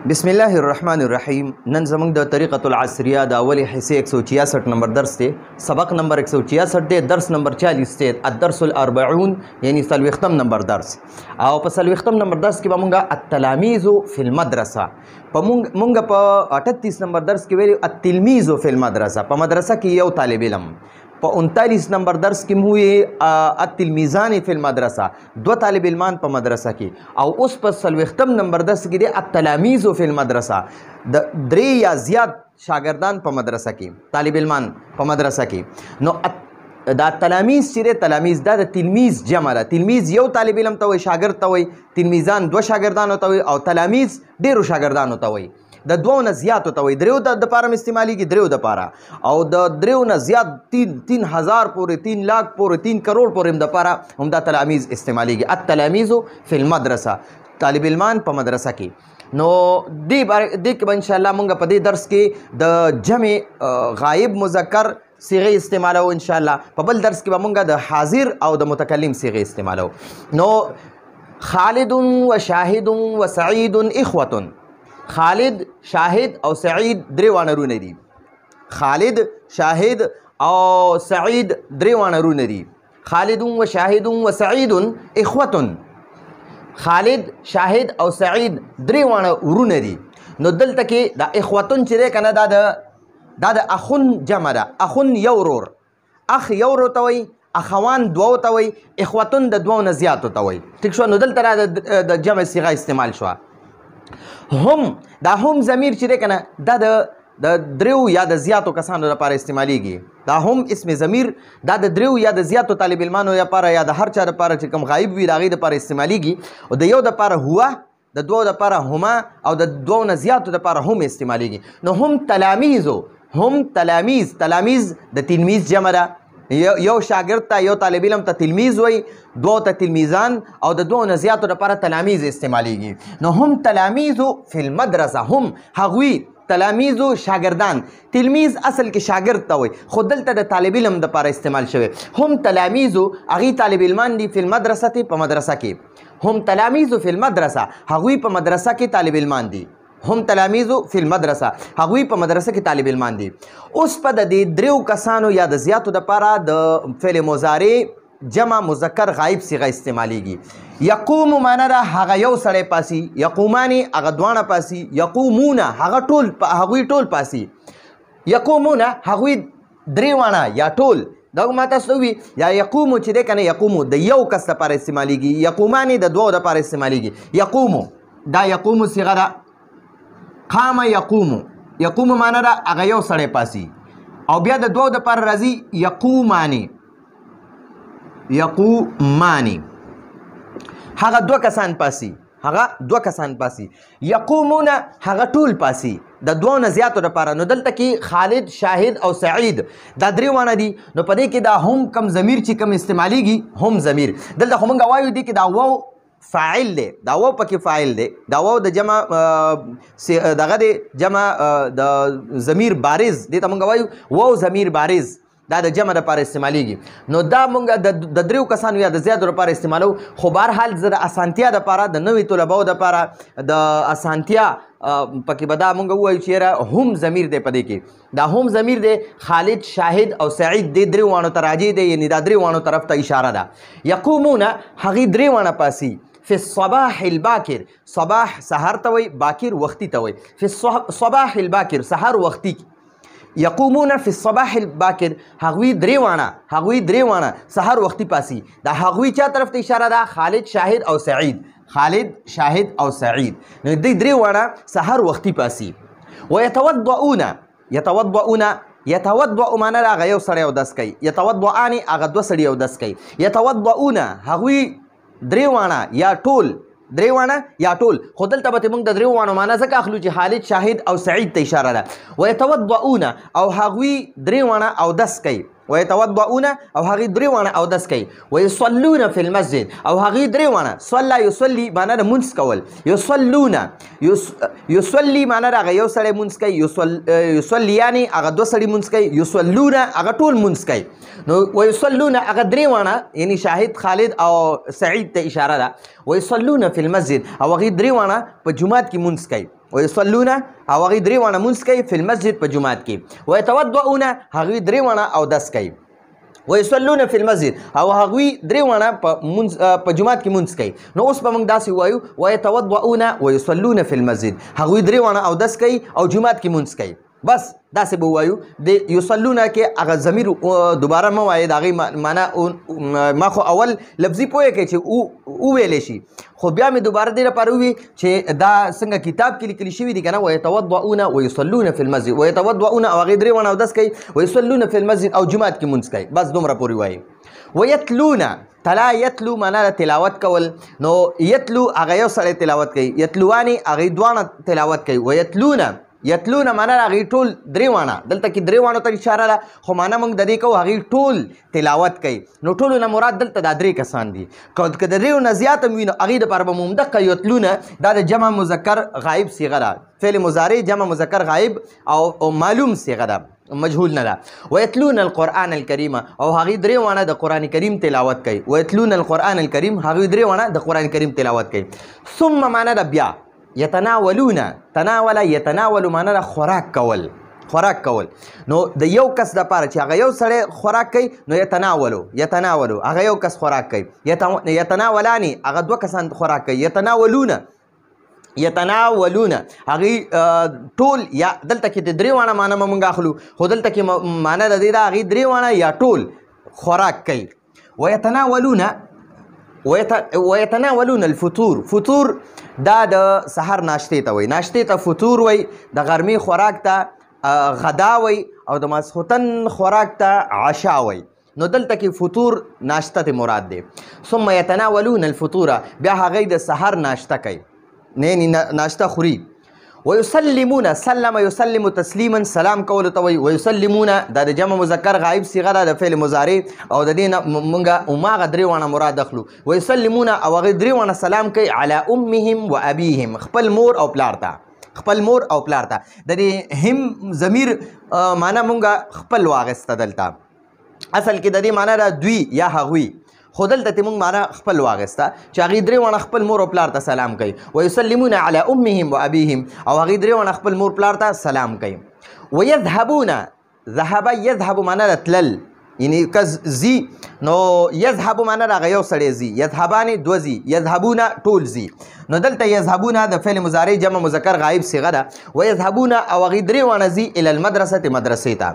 بسم الله الرحمن الرحیم. نن زموږ د طریقة العصریه د اولي حصے 166 نمبر درس دی. سبق نمبر 166 دی. درس نمبر 40 دی. الدرس الاربعون یعنی څلوېښتم نمبر درس. او په څلوېښتم نمبر درس کې به مونږه التلاميذ فی المدرسه مونږ په 38 نمبر درس کې ویلو التلمیذ فی المدرسه په مدرسه کې یو طالب علم. په 39 نمبر درس کې مو التلمیذان فی المدرسه دو طالب علمان په مدرسه کې. او اوس په 40 نمبر درس کې دی التلاميذ فی المدرسه د درې یا زیات شاګردان په مدرسه کې طالب علمان په مدرسه کې. نو دا تلاميذ چې دی تلاميذ دا د تلمیذ جمع ده. تلمیذ یو طالب علم ته وایي، شاګرد ته وایي. تلمیذان دو شاګردانو ته وایي او تلاميذ ډېرو شاګردانو ته وایي. د دوو نه زیاتو ته وایي. دریو د پاره استعمالیږي، دریو د پاره، او د دریو نه زیات 3000 پورې 3 لاک پورې 3 کروڑ پورې د پاره هم دا تلاميذ استعمالیږي. التلاميذ فی المدرسه طالب علمان په مدرسه کې. نو دې کې به انشاءالله مونږ په دې درس کې د جمع غایب مذکر صيغه استعمالو. انشاءالله په بل درس کې به مونږ د حاضر او د متکلم صيغه استعمالو. نو خالد و شاهد و سعید اخوة. خالد، شاهد او سعید درې وانرونه دي. خالد، شاهد او سعید درې وانرونه دي. خالد و شاهد و سعید اخوة. خالد، شاهد او سعید درې وانرونه دي. نو دلته کې دا اخوتون چې دی که نه دا د اخون جمع ده. اخون یو ورور، اخ یو ورور ته وایي، اخوان دوو ته وایي، اخوتون د دوو نه زیاتو ته وایي. ټیک شو. نو دلته د جمع صيغه استعمال شوه. هم دا هم ضمیر چې دی که نه دا د دریو یا د زیاتو کسانو لپاره استعمالیږي. دا هم اسم ضمیر دا د دریو یا د زیاتو طالب علمانو لپاره یا د هر چا لپاره چې کوم غایب وي د هغې لپاره استعمالیږي. او د یو لپاره هوه، د دوو لپاره هما، او د دوو نه زیاتو لپاره هم استعمالیږي. نو هم تلاميذ، هم تلاميذ. تلاميذ د تلمیذ جمع ده. یو شاګرد ته، یو طالب علم ته تلمیذ وایي، دوو ته تلمیذان، او د دوو نه زیاتو لپاره تلاميذ استعمالیږي. نو هم تلاميذ فی المدرسه، هم هغوی تلاميذ شاګردان. تلمیذ اصل کې شاګرد ته وایي، خو دلته د طالب علم دپاره استعمال شوی. هم تلاميذ هغوی طالب علمان دي، فی المدرسه په مدرسه کې. هم تلاميذ فی المدرسه هغوی په مدرسه کې طالب علمان دي. هم تلاميذ فی المدرسه هغوی په مدرسه کې طالب علمان دي. اوس په د دې دریو کسانو یا د زیاتو دپاره د فعل مضارع جمع مذکر غایب صيغه استعمالیږي. یقوم معنی ده هغه یو سړی پاسي، یقومانی هغه دواړه پاسي، یقومون هغوی ټول پاسي، یقومون هغوی درې واړه یا ټول. دا ما تاسو وی یا یقوم چې دی که نه یقومو د یو کس لپاره استعمالیږي. یقومانی د دوو لپاره استعمالیږي. یقومو دا یقومو صيغه ده. قام یقوم، یقوم معنی ده هغه یو سړی پاسي. او بیا د دوو دپاره راځي یقومانی، یقومانی هغه دو کسان پاسي، هغه دو کسان پاسي. یقومون هغه ټول پاسي د دوو نه زیاتو دپاره. نو دلته کې خالد، شاهد او سعید دا درې وانه دي. نو په دې کې دا هم کم ضمیر چې کم استعمالیږي هم ضمیر. دلته خو مونږ وایو دي کې دا واو فاعل دی، دا واو پکې فاعل دی. دا واو د جمع دغه دی جمع د ضمیر بارز دی ته مونږ وایو واو ضمیر بارز. دا د جمع لپاره استعمالیږي. نو دا مونږ د دریو کسانو یا د زیاتو لپاره استعمالو. خو بهرحال زه د اسانتیا دپاره د نوي طلباو دپاره د اسانتیا پکې به دا مونږ ووایو چې یاره هم ضمیر دی په دې کې. دا هم ضمیر دی. خالد، شاهد او سعید دې درې واڼو ته راجع دی، یعنې دا درې واڼو طرف ته اشاره ده. یقومون هغې درې واڼه پاسي. فی الصباح الباکر، صباح سحر ته وایي، باکر وختي ته وایي. فی الصباح الباکر سحر وختي. یقومون فی الصباح الباکر هغوی درې واڼه سحر وختي پاسي. دا هغوی چا طرف ته اشاره ده؟ خالد، شاهد او سعید. خالد، شاهد او سعید نو دوی درې واڼه سحر وختي پاسي. ویتوضؤون، یتوضؤ معنی ده هغه یو سړی اودس کوي. یتوضؤان هغه دوه سړي اودس کوي. یتوضؤون هغوی درې واڼه یا ټول، درې واڼه یا ټول. خو دلته به موږ د درې واڼو معنی ځکه اخلو چې خالد، شاهد او سعید ته اشاره ده. ویتوضؤون او هغوی درې واڼه اودس کوي. ويتوضؤون او هغه درې وانه او داس کوي. ويصلون في المسجد او هغه درې وانه صلى يصلي معنی د منځ کول. يصلون يصلي معنی د هغه یو سړی منځ کوي. يصليان هغه دوه سړي منځ کوي. يصلون هغه ټول منځ کوي. نو ويصلون هغه درې وانه یعنی شاهد خالد او سعید ته اشاره ده. ويصلون في المسجد او هغه درې وانه په جمعات کې منځ کوي. ويصلون او هغوی درې واړه مونځ کوي فی المسجد په جومات کې ويتوضؤون هغوی درې واړه اودس کوي ويصلون فی المسجد او هغوی درې واړه په جومات کې مونځ کوي نو اوس به موږ داسې وایو ويتوضؤون ويصلون فی المسجد هغوی درې واړه اودس کوي او جومات کې مونځ کوي بس داسې به وایو د یصلون کې هغه ضمیر دوباره مه وایې د هغې معنا ما خو اول لفظي پوهه کوي چې وویلی شي خو بیا مې دوباره دې لپاره ووي چې دا څنګه کتاب کې لیکلي شوي دي که نه ويتوضؤون ويصلون فی المسجد ويتوضؤون او هغې درې واړه اودس کوي ويصلون فی المسجد او جومات کې مونځ کوي بس دومره پورې وایي ويتلون تلا یتلو معنا د تلاوت کول نو یتلو هغه یو سړی تلاوت کوي یتلوانې هغې دواړه تلاوت کوي ويتلون یتلون معنا هغې ټول درې واړه دلته کې درې واړو ته اشاره ده خو معنا موږ د دې کوو هغې ټول تلاوت کوي نو ټولو نه مراد دلته دا درې کسان دي که د دریو نه زیات هم وي نو هغې دپاره به ممدقه یتلونه دا د جمع مذکر غایب صیغه ده فعل مضارع جمع مذکر غایب او معلوم صیغه ده مجهول نه ده ويتلون القرآن الكريم او هغې درې واړه د قرآن کریم تلاوت کوي ويتلون القرآن الكريم هغې درې واړه د قرآن کریم تلاوت کوي ثم معنا د بیا یتناولون تناول یتناول معنا د خوراک کول نو د یو کس دپاره چې هغه یو سړی خوراک کوي نو یتناولو هغه یو کس خوراک کوي یتناولانی هغه دوه کسان خوراک کوي یتناولون هغې ټول یا دلته کې د درې واړه معنا به موږ اخلو خو دلته کې معنا د دې ده هغې درې واړه یا ټول خوراک کوي ويتناولون الفطور دا د سحر ناشتې ته وایي ناشتې ته فطور وایي د غرمې خوراک ته غدا وایي او د ماسخوتن خوراک ته عشا وایي نو دلته کې فطور ناشته ته مراد دی ثم يتناولون الفطور بیا هغوی د سحر ناشته کوي نه ناشته خوري ويسلمون سلم يسلم تسلیما سلام کولو ته وایي ويسلمون دا د جمع مذکر غایب صیغه ده د فعل مضارع او د دې نه موږ هماغه درې واړه مراد اخلو ويسلمون او هغې درې واړه سلام کوي على امهم و ابيهم خپل مور او پلار ته د دې هم ضمیر معنا موږ خپل واغسته دلته اصل کې د دې معنا ده دوی یا هغوی خو دلته ته موږ معنا خپل واغسته چې هغې درې واړه خپل مور او پلار ته سلام کوي ويسلمون على امهم و ابيهم او هغې درې واړه خپل مور پلار ته سلام کوي ويذهبون ذهب يذهب معنا د تلل یعنی کس زی نو یذهب معنا د هغه یو سړی زی یذهبانې دوه زی یذهبون ټول زی نو دلته یذهبون د فعل مضارع جمع مذکر غایب صیغه ده ويذهبون او هغې درې واړه زی الى المدرسة مدرسې ته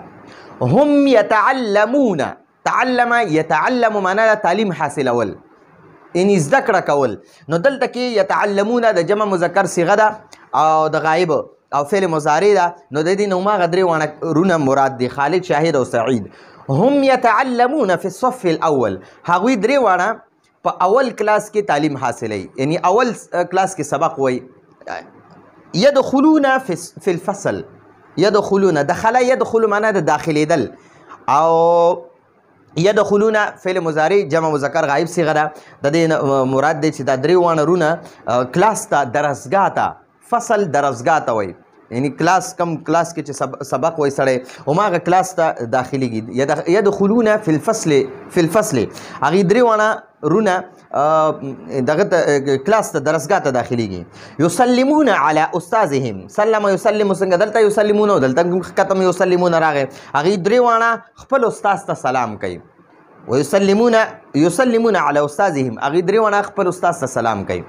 هم يتعلمون تعلم يتعلم معنا د تعلیم حاصلول یعنی زده کړه کول نو دلته کې یتعلمون د جمع مذکر صیغه ده او د غایب او فعل مضارع ده نو د دې نه هماغه درې واړه رونه مراد دي خالد شاهد او سعید هم يتعلمون في الصف الاول هغوی درې واړه په اول کلاس کې تعلیم حاصلوي یعنی اول کلاس کې سبق وایي يدخلون في الفصل يدخلون دخل يدخل معنا د داخلېدل او يدخلون فعل مضارع جمع مذکر غایب صیغه ده د دې مراد دی چې دا درې واړه رونه کلاس ته درسګاه ته فصل درسګاه ته وایي یعنی کلاس کم کلاس کې چې سبق وایي سړی هماغه کلاس ته داخلېږي يدخلون في الفصل هغې درې واړه رونه دغه کلاس ته درسګاه ته داخلېږي يسلمون على استاذهم سلم يسلم څنګه دلته يسلمون او دلته ختم يسلمون راغی هغې درې واړه خپل استاذ ته سلام کوي ويسلمون على استاذهم هغې درې واړه خپل استاذ ته سلام کوي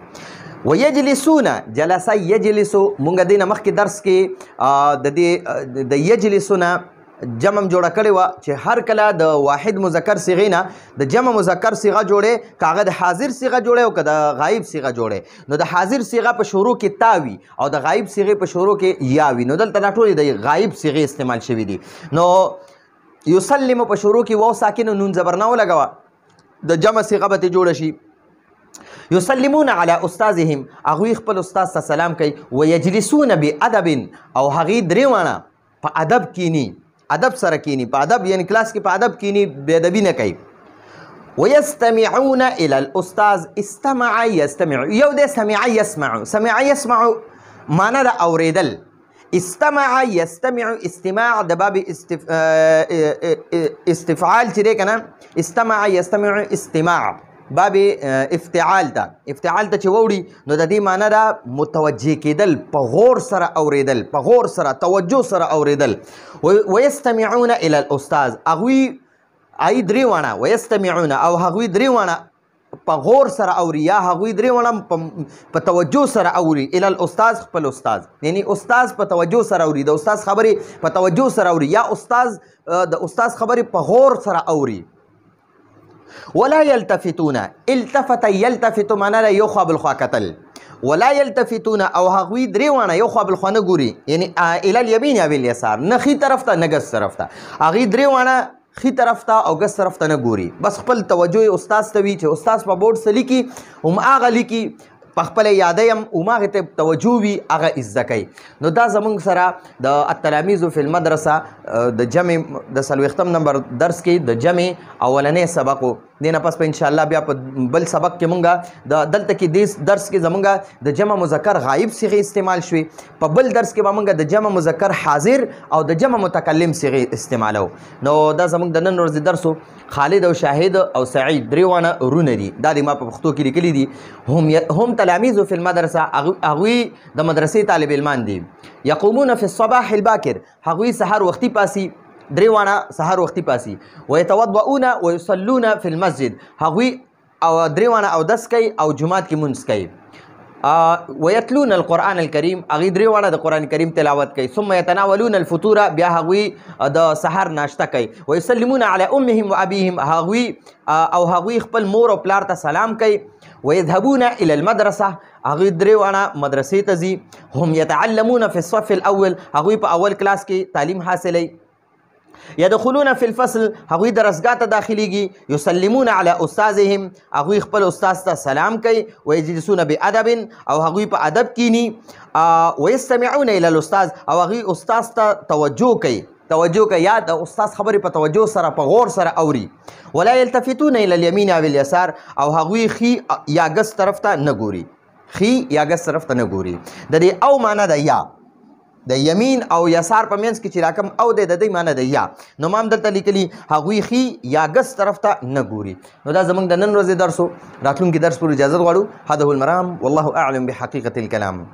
ويجلسون جلس يجلس مونږ دې نه مخکې درس کې د یجلسونه جمع جوړه کړې وه چې هر کله د واحد مذکر صیغې نه د جمع مذکر صیغه جوړې که هغه د حاضر صیغه جوړې او که د غایب صیغه جوړې نو د حاضر صیغه په شروع کې تا وي او د غایب صیغې په شروع کې یا وي نو دلته دا ټولې د غایب صیغې استعمال شوي دي نو یسلم په شروع کې واو ساکن نون زبر نه ولګوه د جمع صیغه به ترې جوړه شي يسلمون على استاذهم هغوی خپل استاذ ته سلام کوي ويجلسون بادب او هغې درې واړه په ادب کینی ادب سره کینی په ادب یعنی کلاس کې په ادب کینی بې ادبي نه کوي ويستمعون الى الاستاذ استمع يستمع یو دی سمع يسمع معنا د اوریدل استمع يستمع استماع د باب استفعال چې دی که نه استمع يستمع استماع باب افتعال ته چې ووړي نو د دې معنی ده متوجه کېدل، په غور سره اورېدل، په غور سره توجه سره اورېدل. ویستمعون الی الاستاذ، هغوی درې واړه ویستمعون او هغوی درې واړه په غور سره اوري یا هغوی درې واړه په توجه سره اوري الی الاستاذ خپل استاذ، یعنی استاذ په توجه سره اوري، د استاذ خبرې په توجه سره اوري یا استاذ د استاذ خبرې په غور سره اوري. ولا یلتفتون، التفت یلتفت معنی ده یو خوا بل خوا کتل. ولا یلتفتون او هغوی درې واړه یو خوا بل خوا نه ګوري، یعنی الی الیمین یا بالیسار، نه ښي طرف ته نه ګس طرف ته، هغوی درې واړه ښي طرف ته او ګس طرف ته نه ګوري، بس خپل توجه استاذ ته وي چې استاذ په بورډ څه لیکي هماغه لیکي، په خپله یادیم هماغې ته توجه وي هغه زده کوي. نو دا زموږ سره د التلامیذ فی المدرسه د جمع د 40 نمبر درس کې د جمع اولنی سبق و. دې نه پس په انشاءالله بیا په بل سبق کې مونږ دلته کې دې درس کې زمونږ د جمع مذکر غایب صیغې استعمال شوي، په بل درس کې به مونږ د جمع مذکر حاضر او د جمع متکلم صیغې استعمالو. نو دا زمونږ د نن ورځې درس و. خالد او شاهد او سعید درې واړه ورونه دي، دا دې ما په پښتو کې لیکلي دي. هم تلامیذ فی المدرسه، هغوی د مدرسې طالب علمان دي. یقومون فی الصباح الباکر، هغوی سهار وختي پاسي، درې واړه سهار وختي پاسي. ویتوضؤون ویصلون فی المسجد، هغوی درې واړه اودس کوي او جومات کې مونځ کوي. ویتلون القرآن الکریم، هغوی درې واړه د قرآن کریم تلاوت کوي. ثم یتناولون الفطور، بیا هغوی د سحر ناشته کوي. ویسلمون علی امهم و ابیهم، هغوی خپل مور او پلار ته سلام کوي. ويذهبون الى المدرسه، هغوی درې واړه مدرسې ته ځي. هم یتعلمون فی الصف الاول، هغوی په اول کلاس کې تعلیم حاصلوي. یدخلون فی الفصل، هغوی درسګاه ته داخلیږي. یسلمون علی استاذهم، هغوی خپل استاذ ته سلام کوي. ویجلسون بادب، او هغوی په ادب کینی. ویستمعون الی الاستاذ، او هغوی استاذ ته توجه کوي، یا د استاذ خبرې په توجه سره په غور سره اوري. ولا یلتفتون الی الیمین او الیسار، او هغوی ښي یا ګس طرف ته نه ګوري، ښي یا ګس طرف ته نه ګوري. د دې او معنی ده یا، د یمین او یسار په منځ کې چې راکم او دی د دې معنی ده یا. نو ما هم دلته لیکلي هغوی ښي یا ګس طرف ته نه ګوري. نو دا زموږ د نن ورځې درس و. راتلونکي درس پورې اجازت غواړو. هذا هو المرام والله اعلم بحقیقة الکلام.